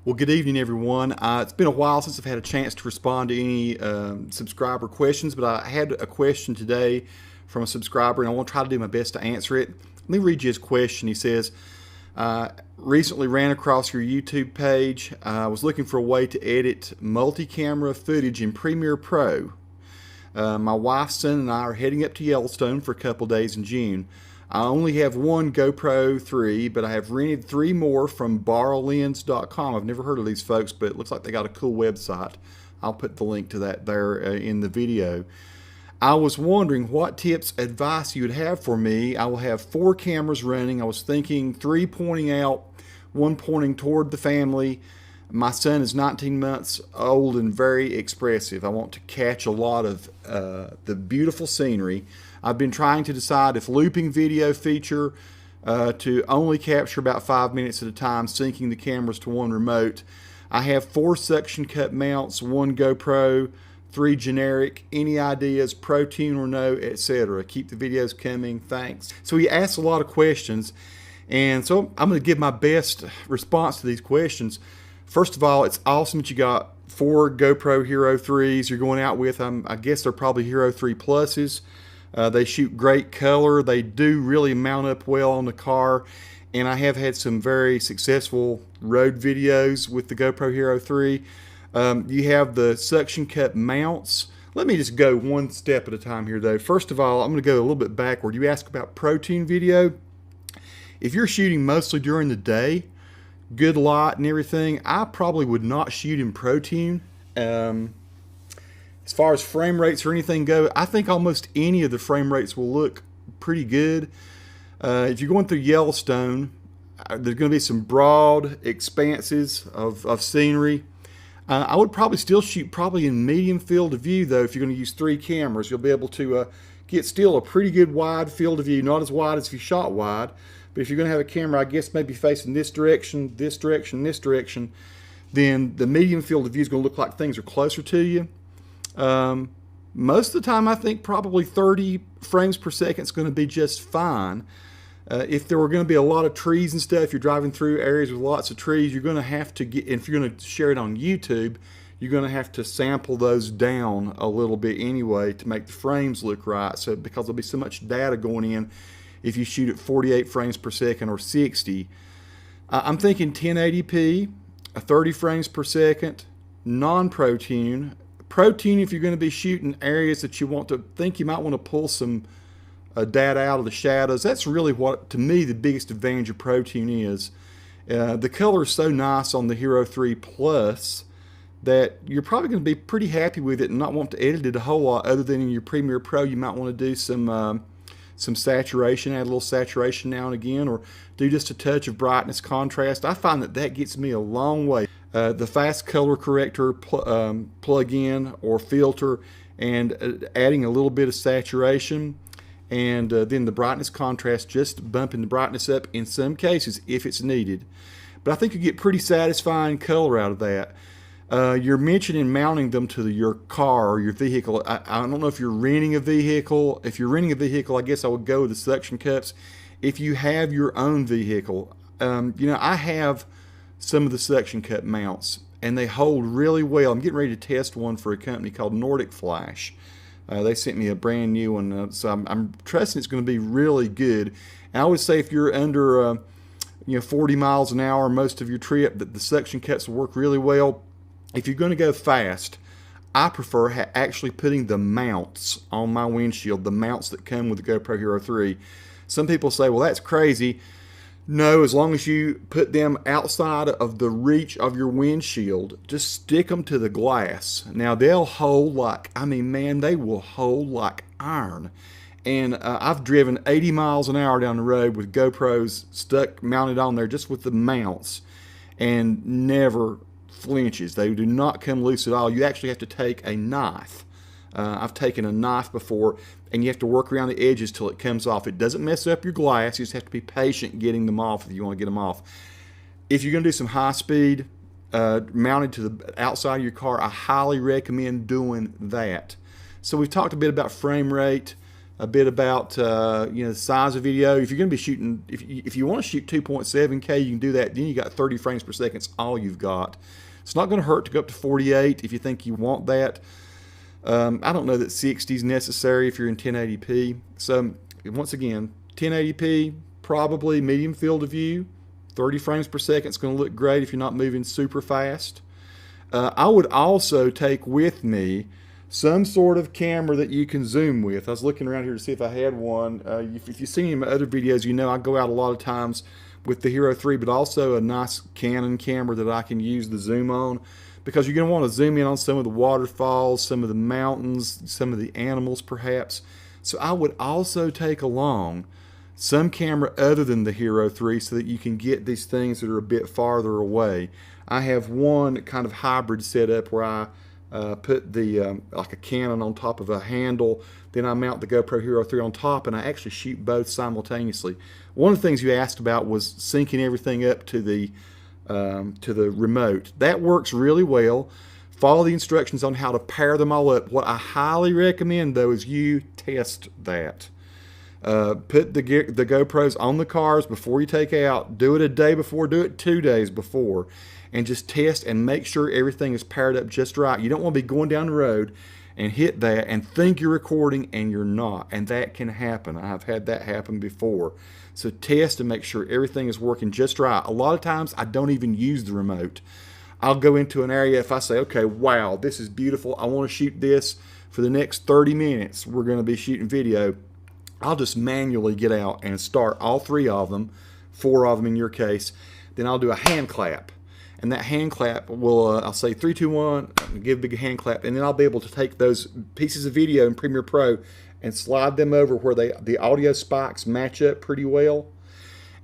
Well, good evening, everyone. It's been a while since I've had a chance to respond to any subscriber questions, but I had a question today from a subscriber, and I want to try to do my best to answer it. Let me read you his question. He says, recently ran across your YouTube page. I was looking for a way to edit multi-camera footage in Premiere Pro. My wife, son, and I are heading up to Yellowstone for a couple days in June. I only have one GoPro 3, but I have rented 3 more from borrowlens.com. I've never heard of these folks, but it looks like they got a cool website. I'll put the link to that there in the video. I was wondering what tips, advice you would have for me. I will have 4 cameras running. I was thinking 3 pointing out, 1 pointing toward the family. My son is 19 months old and very expressive. I want to catch a lot of the beautiful scenery. I've been trying to decide if looping video feature to only capture about 5 minutes at a time, syncing the cameras to one remote. I have 4 suction cup mounts, 1 GoPro, 3 generic. Any ideas, pro tune or no, etc. Keep the videos coming. Thanks. So he asked a lot of questions, and so I'm going to give my best response to these questions. First of all, it's awesome that you got 4 GoPro Hero 3s you're going out with. I guess they're probably Hero 3 Pluses. They shoot great color. They do really mount up well on the car. And I have had some very successful road videos with the GoPro Hero 3. You have the suction cup mounts. Let me just go one step at a time here, though. First of all, I'm going to go a little bit backward. You asked about protein video. If you're shooting mostly during the day, good light and everything, I probably would not shoot in protein. As far as frame rates or anything go, I think almost any of the frame rates will look pretty good. If you're going through Yellowstone, there's going to be some broad expanses of scenery. I would probably still shoot probably in medium field of view, though. If you're going to use 3 cameras, you'll be able to get still a pretty good wide field of view. Not as wide as if you shot wide, but if you're going to have a camera, I guess maybe facing this direction, this direction, this direction, then the medium field of view is going to look like things are closer to you. Most of the time, I think probably 30 frames per second is going to be just fine. If there were going to be a lot of trees and stuff, you're driving through areas with lots of trees, you're going to have to get, if you're going to share it on YouTube, you're going to have to sample those down a little bit anyway to make the frames look right. So because there'll be so much data going in if you shoot at 48 frames per second or 60. I'm thinking 1080p, 30 frames per second, non-pro tune. Pro tune if you're going to be shooting areas that you want to think you might want to pull some data out of the shadows. That's really what, to me, the biggest advantage of pro tune is. The color is so nice on the Hero 3 Plus that you're probably going to be pretty happy with it and not want to edit it a whole lot. Other than in your Premiere Pro, you might want to do some saturation, add a little saturation now and again, or do just a touch of brightness contrast. I find that gets me a long way. The fast color corrector plug-in or filter, and adding a little bit of saturation, and then the brightness contrast, just bumping the brightness up in some cases if it's needed. But I think you get pretty satisfying color out of that. You're mentioning mounting them to your car or your vehicle. I don't know if you're renting a vehicle. If you're renting a vehicle, I guess I would go with the suction cups. If you have your own vehicle, I have some of the suction cup mounts, and they hold really well. I'm getting ready to test one for a company called Nordic Flash. They sent me a brand new one, so I'm trusting it's going to be really good. And I would say if you're under 40 miles an hour most of your trip, that the suction cups will work really well. If you're going to go fast, I prefer actually putting the mounts on my windshield, the mounts that come with the GoPro Hero 3. Some people say, well, that's crazy. No, as long as you put them outside of the reach of your windshield, just stick them to the glass. Now, they'll hold like, they will hold like iron. And I've driven 80 miles an hour down the road with GoPros mounted on there just with the mounts, and never flinches. They do not come loose at all. You actually have to take a knife. I've taken a knife before, and you have to work around the edges till it comes off. It doesn't mess up your glass. You just have to be patient getting them off if you want to get them off. If you're going to do some high speed mounted to the outside of your car, I highly recommend doing that. So we've talked a bit about frame rate. a bit about the size of video. If you're going to be shooting, if you want to shoot 2.7K, you can do that. Then you got 30 frames per second. It's all you've got. It's not going to hurt to go up to 48 if you think you want that. I don't know that 60 is necessary if you're in 1080p. So once again, 1080p, probably medium field of view. 30 frames per second is going to look great if you're not moving super fast. I would also take with me some sort of camera that you can zoom with. I was looking around here to see if I had one. If you've seen any of my other videos, you know I go out a lot of times with the Hero 3, but also a nice Canon camera that I can use the zoom on, because you're going to want to zoom in on some of the waterfalls, some of the mountains, some of the animals perhaps. So I would also take along some camera other than the Hero 3 so that you can get these things that are a bit farther away. I have one kind of hybrid setup where I put the like a Canon on top of a handle, then I mount the GoPro Hero 3 on top, and I actually shoot both simultaneously. One of the things you asked about was syncing everything up to the remote. That works really well. Follow the instructions on how to pair them all up. What I highly recommend though is you test that. Put the GoPros on the cars before you take out. Do it a day before, do it 2 days before, and just test and make sure everything is paired up just right. You don't want to be going down the road and hit that and think you're recording and you're not, and that can happen. I've had that happen before. So test and make sure everything is working just right. A lot of times I don't even use the remote. I'll go into an area, if I say, okay, wow, this is beautiful, I want to shoot this for the next 30 minutes, we're going to be shooting video, I'll just manually get out and start all 3 of them, 4 of them in your case. Then I'll do a hand clap. And that hand clap will, I'll say 3, 2, 1, give a big hand clap, and then I'll be able to take those pieces of video in Premiere Pro and slide them over where the audio spikes match up pretty well.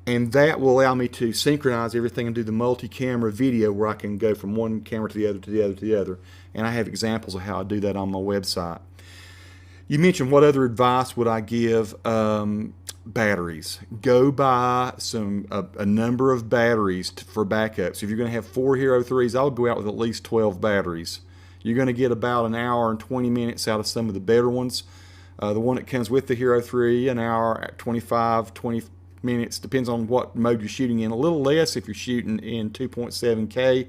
And that will allow me to synchronize everything and do the multi-camera video where I can go from one camera to the other, to the other, to the other. And I have examples of how I do that on my website. You mentioned what other advice would I give? Batteries. Go buy a number of batteries for backups. If you're going to have 4 Hero 3s, I would go out with at least 12 batteries. You're going to get about an hour and 20 minutes out of some of the better ones. The one that comes with the Hero 3, an hour, 20 minutes, depends on what mode you're shooting in. A little less if you're shooting in 2.7K.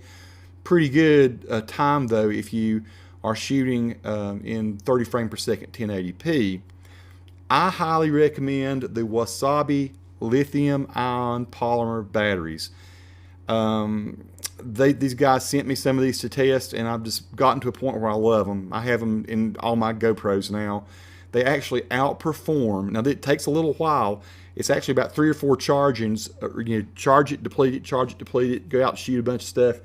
Pretty good time though if you are shooting in 30 frame per second 1080p. I highly recommend the Wasabi lithium-ion polymer batteries. These guys sent me some of these to test, and I've just gotten to a point where I love them. I have them in all my GoPros now. They actually outperform. Now, it takes a little while. It's actually about 3 or 4 chargings. Charge it, deplete it, charge it, deplete it, go out, shoot a bunch of stuff.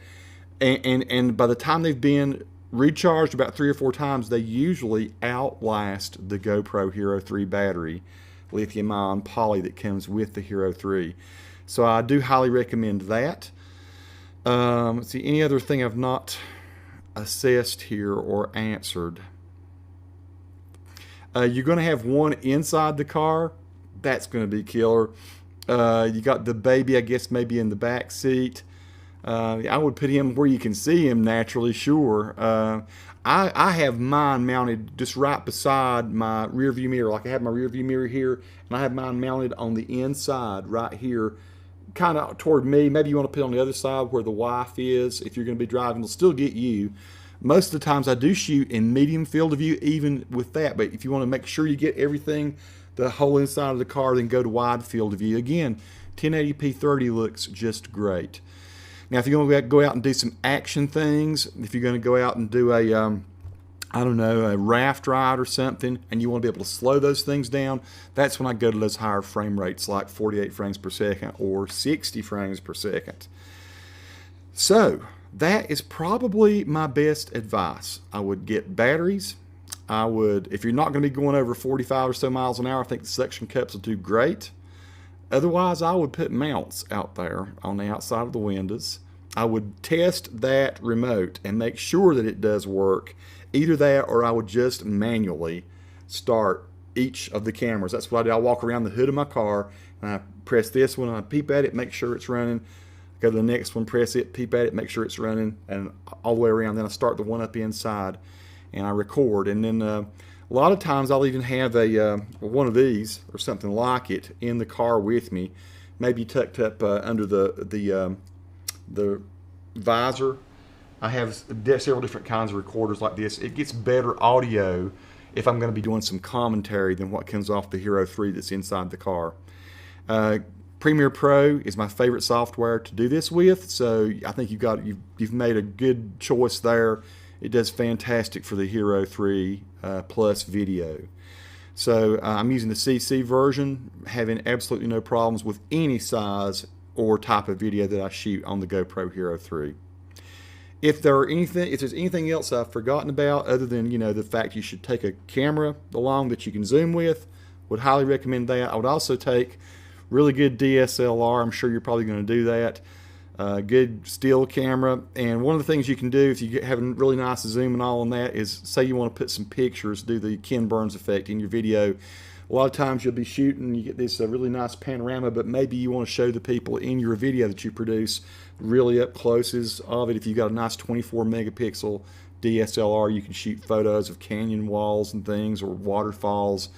And by the time they've been recharged about 3 or 4 times, they usually outlast the GoPro Hero 3 battery, lithium-ion poly that comes with the Hero 3. So I do highly recommend that. Let's see, any other thing I've not assessed here or answered? You're going to have one inside the car. That's going to be killer. You got the baby, I guess, maybe in the back seat. I would put him where you can see him naturally, sure. I have mine mounted just right beside my rear view mirror. Like I have my rear view mirror here, and I have mine mounted on the inside right here, kind of toward me. Maybe you want to put it on the other side where the wife is. If you're going to be driving, it'll still get you. Most of the times I do shoot in medium field of view even with that, but if you want to make sure you get everything, the whole inside of the car, then go to wide field of view. Again, 1080p 30 looks just great. Now, if you're going to go out and do some action things, if you're going to go out and do a, I don't know, a raft ride or something, and you want to be able to slow those things down, that's when I go to those higher frame rates like 48 frames per second or 60 frames per second. So, that is probably my best advice. I would get batteries. I would, if you're not going to be going over 45 or so miles an hour, I think the suction cups will do great. Otherwise, I would put mounts out there on the outside of the windows. I would test that remote and make sure that it does work. Either that or I would just manually start each of the cameras. That's what I do. I walk around the hood of my car and I press this one and I peep at it, make sure it's running. Go to the next one, press it, peep at it, make sure it's running, and all the way around. Then I start the one up inside and I record. And then A lot of times I'll even have a one of these or something like it in the car with me, maybe tucked up under the visor. I have several different kinds of recorders like this. It gets better audio if I'm going to be doing some commentary than what comes off the Hero 3 that's inside the car. Premiere Pro is my favorite software to do this with, so I think you've made a good choice there. It does fantastic for the Hero 3 Plus video. So I'm using the CC version, having absolutely no problems with any size or type of video that I shoot on the GoPro Hero 3. If there's anything else I've forgotten about, other than the fact you should take a camera along that you can zoom with, would highly recommend that. I would also take really good DSLR. I'm sure you're probably going to do that. Good still camera. And one of the things you can do if you have a really nice zoom and all on that is, say you want to put some pictures, do the Ken Burns effect in your video. A lot of times you'll be shooting, you get this really nice panorama, but maybe you want to show the people in your video that you produce really up closes of it. If you've got a nice 24 megapixel DSLR, you can shoot photos of canyon walls and things, or waterfalls,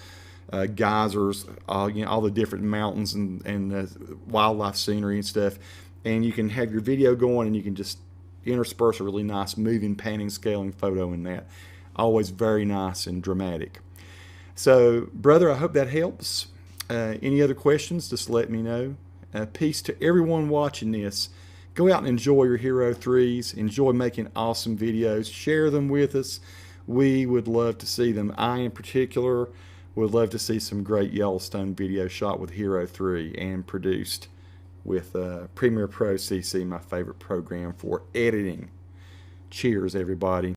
geysers, all the different mountains and wildlife scenery and stuff. And you can have your video going, and you can just intersperse a really nice moving, panning, scaling photo in that. Always very nice and dramatic. So, brother, I hope that helps. Any other questions, just let me know. Peace to everyone watching this. Go out and enjoy your Hero 3s. Enjoy making awesome videos. Share them with us. We would love to see them. I, in particular, would love to see some great Yellowstone videos shot with Hero 3 and produced with Premiere Pro CC, my favorite program for editing. Cheers, everybody.